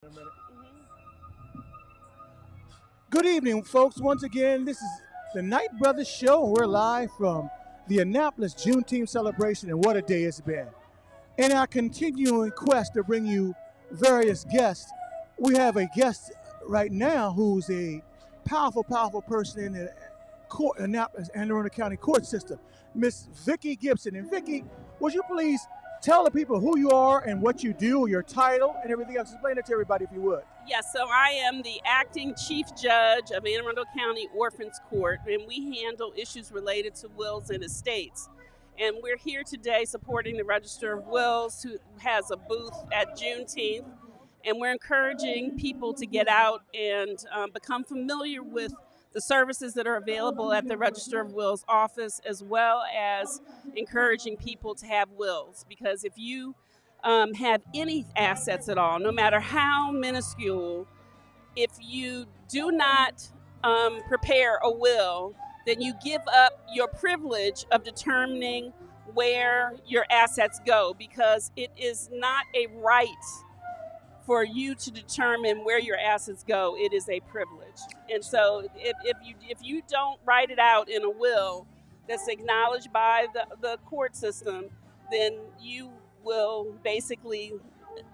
In a minute. Mhm. Good evening, folks. Once again, this is the Night Brothers Show. We're live from the Annapolis Juneteenth celebration, and what a day it's been. In our continuing quest to bring you various guests, we have a guest right now who's a powerful person in the court, Annapolis, Anne Arundel County court system, Miss Vicky Gipson. And Vicky, would you please tell the people who you are and what you do, your title, and everything else? Explain it to everybody if you would. Yes, so I am the acting chief judge of Anne Arundel County Orphans Court, and we handle issues related to wills and estates. And we're here today supporting the Register of Wills, who has a booth at Juneteenth. And we're encouraging people to get out and become familiar with the services that are available at the Register of Wills office, as well as encouraging people to have wills. Because if you have any assets at all, no matter how minuscule, if you do not prepare a will, then you give up your privilege of determining where your assets go, because it is not a right for you to determine where your assets go. It is a privilege. And so if you don't write it out in a will that's acknowledged by the court system, then you will basically,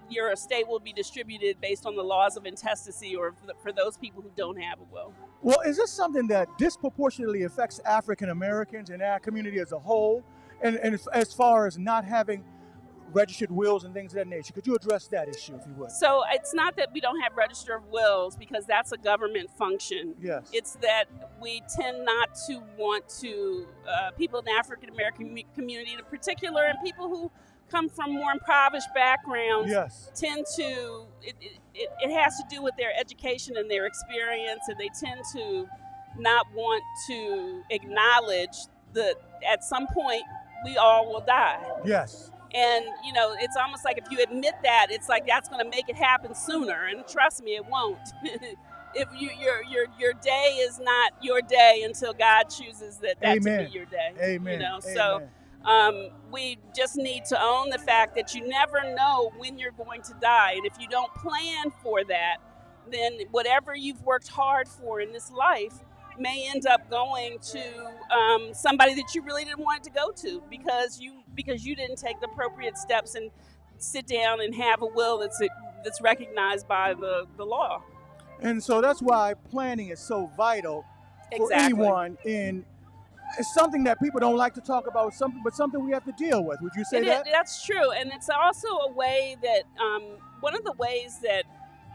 your estate will be distributed based on the laws of intestacy, or for those people who don't have a will. Well, is this something that disproportionately affects African Americans and our community as a whole? And as far as not having registered wills and things of that nature, could you address that issue if you would? So it's not that we don't have register of wills, because that's a government function. Yes. It's that we tend not to want to, people in the African American community in particular, and people who come from more impoverished backgrounds, Yes. tend to, it has to do with their education and their experience, and they tend to not want to acknowledge that at some point we all will die. Yes. And, you know, it's almost like if you admit that, it's like that's going to make it happen sooner. And trust me, it won't. If your day is not your day until God chooses that to be your day. Amen. You know, Amen. so we just need to own the fact that you never know when you're going to die. And if you don't plan for that, then whatever you've worked hard for in this life may end up going to somebody that you really didn't want it to go to, because you didn't take the appropriate steps and sit down and have a will that's recognized by the law. And so that's why planning is so vital for Exactly. anyone. It's something that people don't like to talk about, but something we have to deal with. Would you say that? That's true, and it's also a way that one of the ways that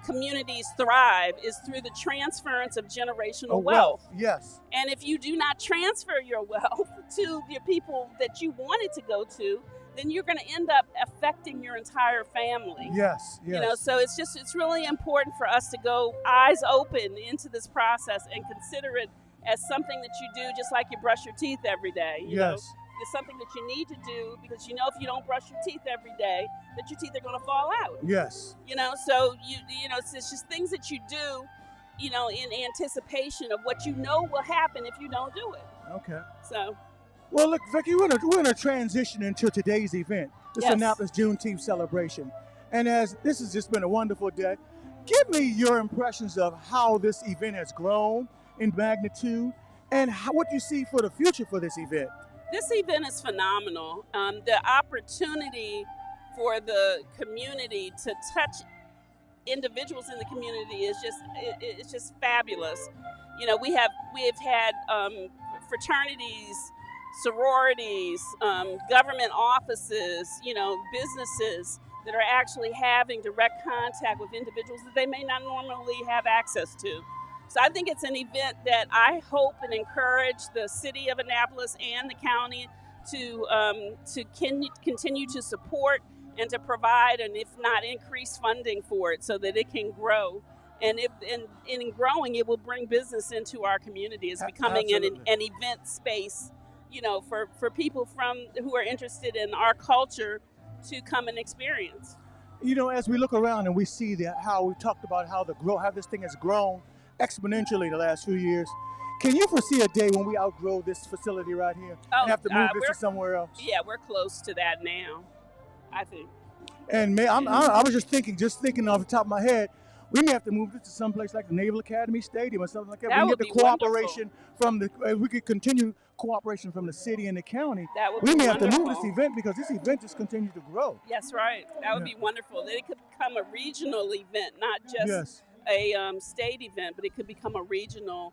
communities thrive is through the transference of generational wealth. Yes. And if you do not transfer your wealth to your people that you want it to go to, then you're going to end up affecting your entire family. Yes. Yes. You know, so it's really important for us to go eyes open into this process and consider it as something that you do just like you brush your teeth every day. You know? It's something that you need to do, because you know if you don't brush your teeth every day, that your teeth are going to fall out. Yes. You know, so you know, it's just things that you do, you know, in anticipation of what you know will happen if you don't do it. Okay. So. Well, look, Vicky, we're gonna transition into today's event, this Yes. Annapolis Juneteenth celebration. And as this has just been a wonderful day, give me your impressions of how this event has grown in magnitude, and what you see for the future for this event. This event is phenomenal. The opportunity for the community to touch individuals in the community is just fabulous. You know, we have had fraternities, sororities, government offices, you know, businesses that are actually having direct contact with individuals that they may not normally have access to. So I think it's an event that I hope and encourage the city of Annapolis and the county to continue to support and to provide, and if not increase funding for it, so that it can grow. And in growing, it will bring business into our community. It's becoming an event space, you know, for people who are interested in our culture to come and experience. You know, as we look around and we see how we talked about how this thing has grown exponentially the last few years, can you foresee a day when we outgrow this facility right here and have to move this to somewhere else? Yeah, we're close to that now, I think. And I was just thinking off the top of my head, We may have to move this to someplace like the Naval Academy Stadium or something like that. That We can would get the be cooperation from the. We could continue cooperation from the city and the county. That would We be may have to move wonderful. this event because this event just continues to grow. Yes, right. That would Yeah. be wonderful. Then it could become a regional event, not just Yes. a state event, but it could become a regional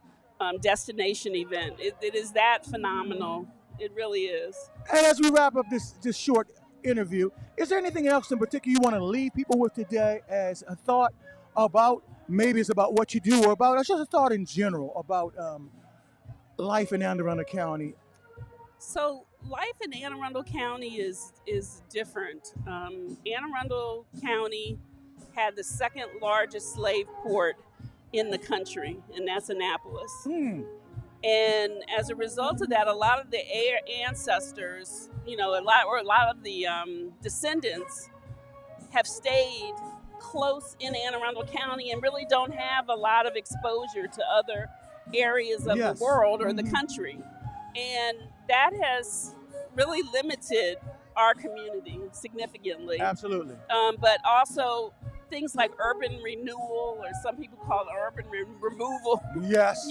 destination event. It is that phenomenal. It really is. And as we wrap up this short interview, is there anything else in particular you want to leave people with today as a thought about, maybe it's about what you do or about, just a thought in general about life in Anne Arundel County? So life in Anne Arundel County is different. Anne Arundel County had the second largest slave port in the country, and that's Annapolis. And as a result of that, a lot of the ancestors, a lot of the descendants have stayed close in Anne Arundel County and really don't have a lot of exposure to other areas of the world or the country. And that has really limited our community significantly. Absolutely. But also things like urban renewal, or some people call it urban removal, Yes.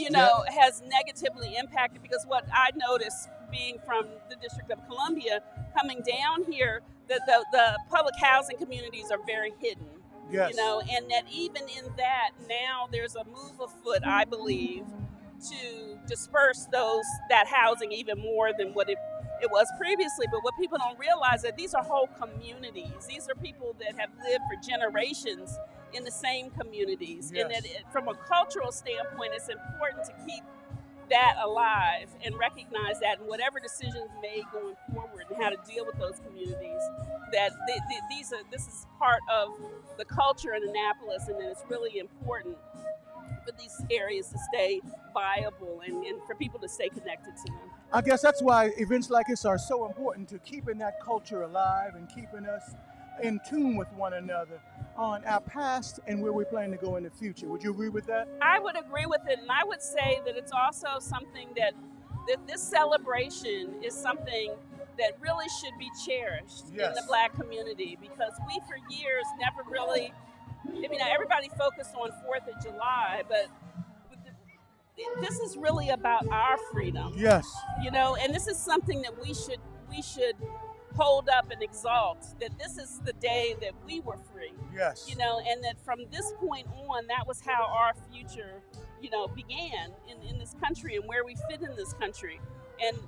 has negatively impacted, because what I noticed being from the District of Columbia, coming down here, the public housing communities are very hidden. Yes. And that even in that, now there's a move afoot, I believe, to disperse that housing even more than what it was previously. But what people don't realize is that these are whole communities. These are people that have lived for generations in the same communities. Yes. And that from a cultural standpoint, it's important to keep that alive and recognize that in whatever decisions made going forward and how to deal with those communities, that this is part of the culture in Annapolis, and that it's really important for these areas to stay viable and for people to stay connected to them. I guess that's why events like this are so important, to keeping that culture alive and keeping us in tune with one another on our past and where we plan to go in the future. Would you agree with that? I would agree with it, and I would say that it's also something that this celebration is something that really should be cherished in the Black community, because we for years never really, everybody focused on 4th of July, but this is really about our freedom. Yes. And this is something that we should hold up and exalt, that this is the day that we were free. Yes. And that from this point on, that was how our future, began in this country and where we fit in this country. And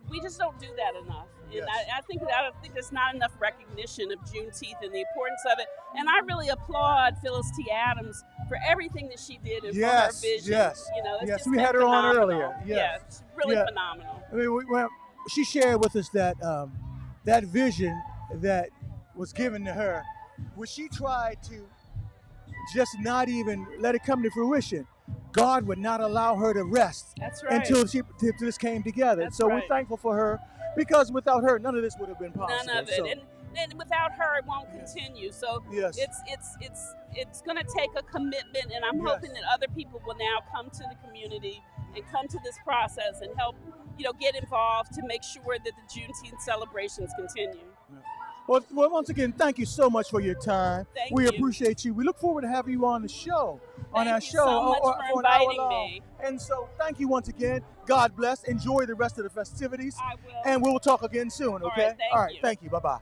we just don't do that enough. Yes. And I think there's not enough recognition of Juneteenth and the importance of it. And I really applaud Phyllis T. Adams for everything that she did and for her vision. Yes. It's just we been had her on phenomenal. earlier. Yes. Yeah, it's really phenomenal. She shared with us that that vision that was given to her, which she tried to just not even let it come to fruition. God would not allow her to rest. That's right. Until this came together. That's so right. We're thankful for her, because without her, none of this would have been possible. None of it. So, and without her, it won't continue. So it's going to take a commitment, and I'm hoping that other people will now come to the community and come to this process and help, get involved to make sure that the Juneteenth celebrations continue. Well, once again, thank you so much for your time. Thank you. Appreciate you. We look forward to having you on the show. Thank you so much for inviting me. And so thank you once again. God bless. Enjoy the rest of the festivities. I will. And we'll talk again soon, okay? All right, thank you. Thank you. Bye-bye.